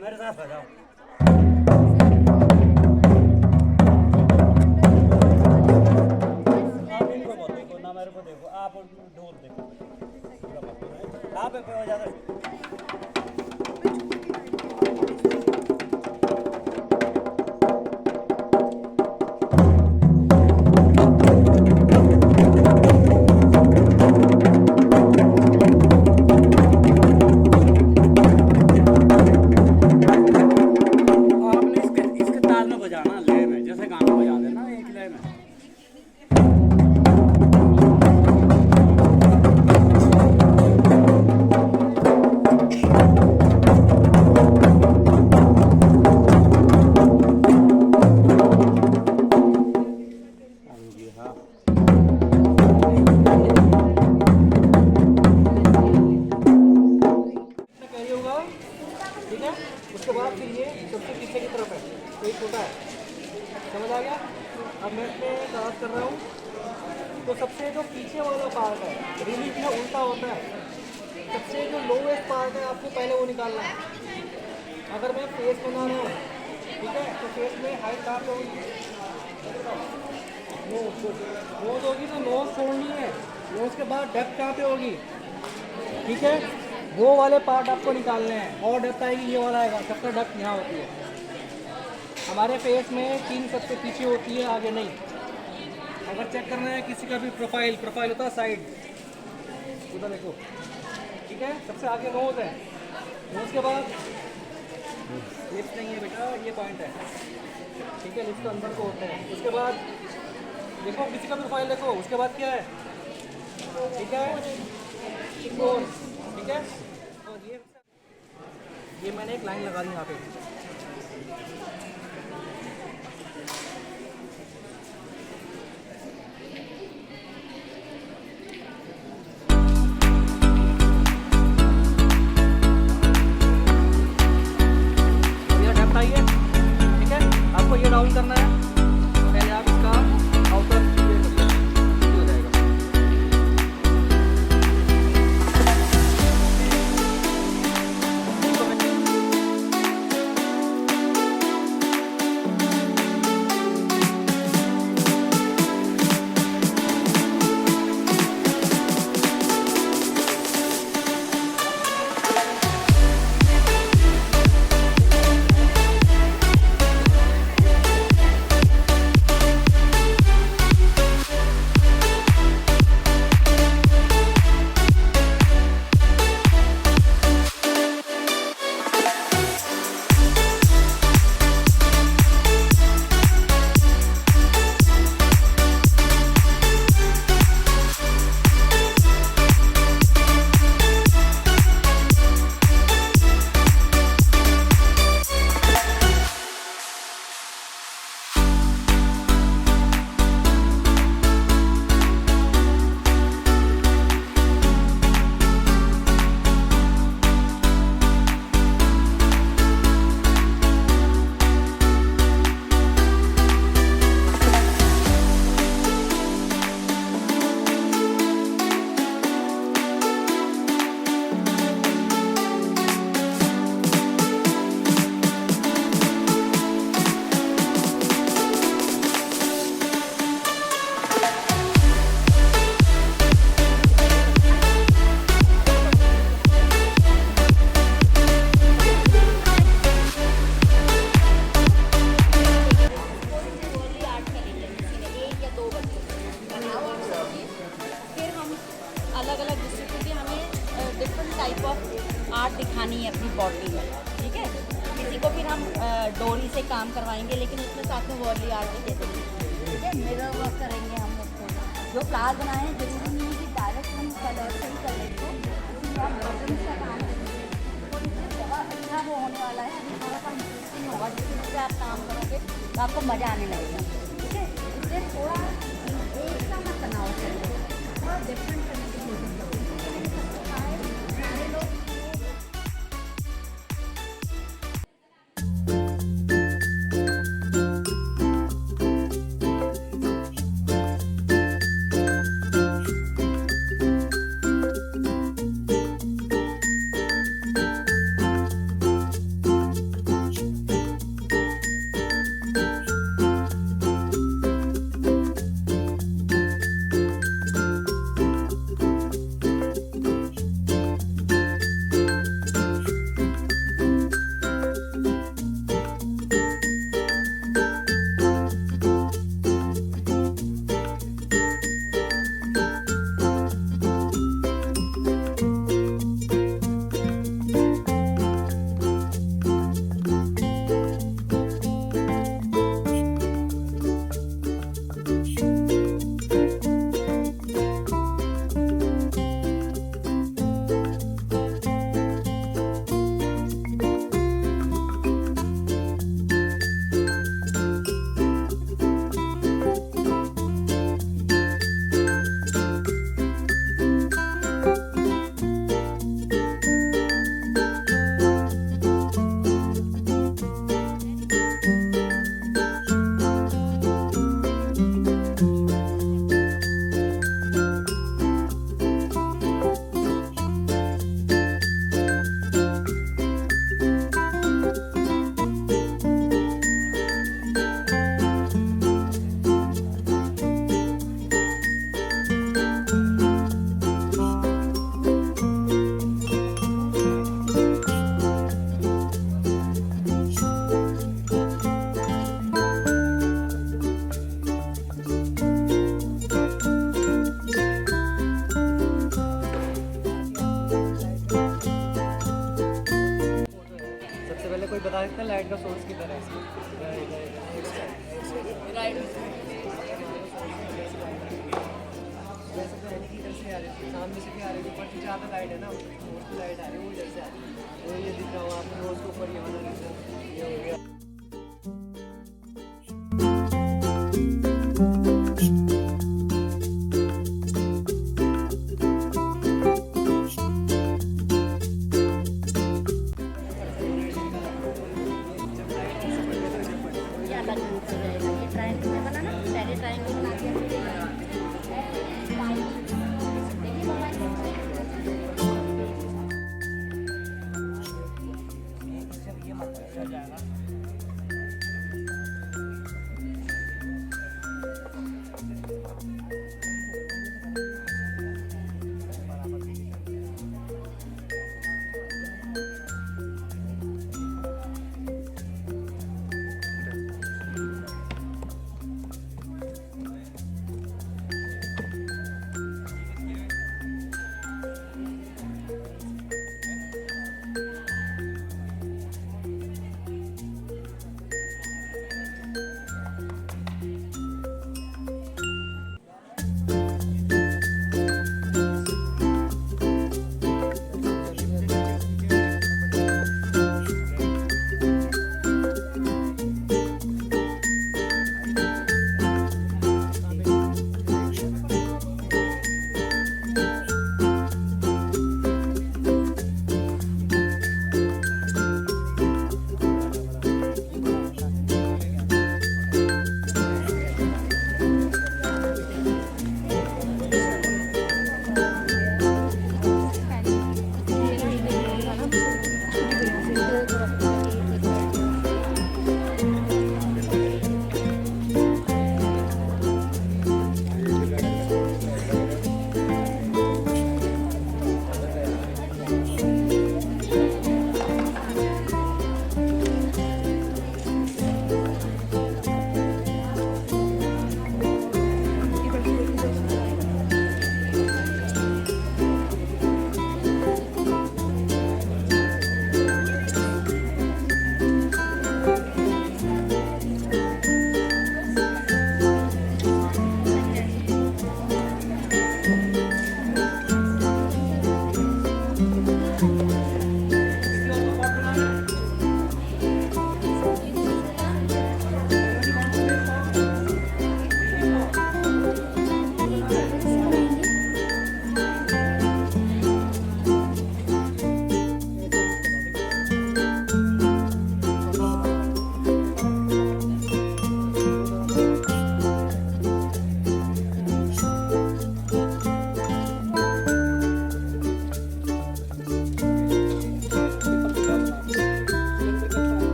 मेरे साथ आ जाओ। आप इनको मत देखो ना, मेरे को देखो, आप ढोल देखो, आप ज़्यादा ठीक है। उसके बाद फिर ये सबसे पीछे की तरफ है, एक छोटा है, समझ आ गया। अब मैं इसमें दर्द कर रहा हूँ, तो सबसे जो पीछे वाला पार्ट है रिलीफ में उल्टा होता है, सबसे जो लोवेस्ट पार्ट है आपको पहले वो निकालना है। अगर मैं फेस बना रहा हूँ, ठीक है, तो फेस में हाइट कहाँ पे होगी, नोज होगी, तो नोज छोड़नी है। नोज के बाद डेप्थ कहाँ पे होगी, ठीक है, वो वाले पार्ट आपको निकालने हैं। और डेप्थ आएगी ये वाला आएगा, सबसे डेप्थ यहाँ होती है। हमारे फेस में 3 सबसे पीछे होती है, आगे नहीं। अगर चेक करना है किसी का भी प्रोफाइल होता है साइड, उधर देखो, ठीक है। सबसे आगे नोज है, नोज के बाद लिप्स नहीं है बेटा, ये पॉइंट है, ठीक है, लिप्स तो अंदर को होते हैं। उसके बाद देखो किसी का प्रोफाइल देखो, उसके बाद क्या है, ठीक है, ठीक है। और ये मैंने एक लाइन लगा दी यहाँ पे, ये डेप्थ आई है, ठीक है। आपको ये डाउन करना है, पहले आप इसका आउटर हो जाएगा। अलग अलग डिस्ट्रिक्ट की हमें डिफरेंट टाइप ऑफ आर्ट दिखानी है अपनी बॉडी में, ठीक है। किसी को फिर हम डोरी से काम करवाएंगे, लेकिन उसके साथ में वर्ली आर्ट भी दे देंगे, ठीक है। मिरर वर्क करेंगे हम उसको, जो फ्लावर बनाए हैं जरूरी नहीं है कि डायरेक्ट हम कलर से ही कलर को, इसलिए हम बटन का काम करेंगे, तो इससे बहुत अच्छा वो होने वाला है। अभी थोड़ा सा इंटरेस्टिंग होगा, जिससे से आप काम करोगे तो आपको मज़ा आने लगेगा, ठीक है। इससे थोड़ा एक सा मत तनाव करेंगे, थोड़ा डिफरेंट करने की कोशिश करेंगे। सारे लोग पहले कोई बता सकता है लाइट का सोर्स किधर है इसका? जैसे तो यानी कि इधर से आ रही है, सामने से भी आ रही है, ऊपर से ज़्यादा लाइट है ना, सोर्स की लाइट आ रही है, वो इधर से आ रही है। तो ये दिख रहा हो आपको रोज के ऊपर ये वाला रीजन ये हो गया। ये अलग रूप हो जाएगा। ये ट्रायंगल में बना ना, पहले ट्रायंगल बना दिया फिर ये बना। देखिए मोबाइल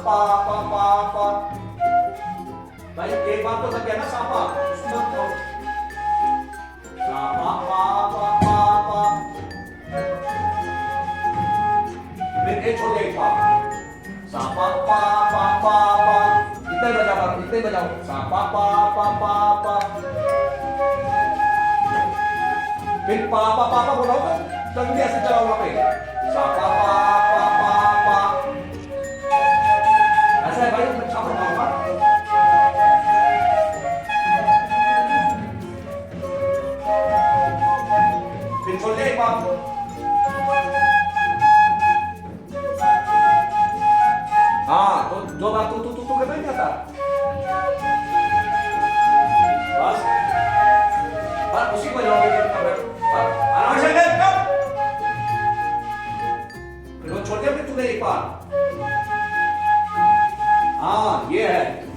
पा। भाई एक बात तो लग गया ना सापा, उसमें तो सापा पा। फिर एक छोड़ दे पा, सापा पा। इतने बजाओ सापा पा। फिर पा बोलाओ तो तंगी ऐसे चलाओ वहां पे, सापा पा। ऐसा है भाई, अच्छा बताऊंगा। फिर छोड़ दे एक बार, हाँ तो जो बात तू करना ही आता बस उसी को जाओगे आराम से फिर वो छोड़ दिया फिर तूने एक बार, हाँ ये है।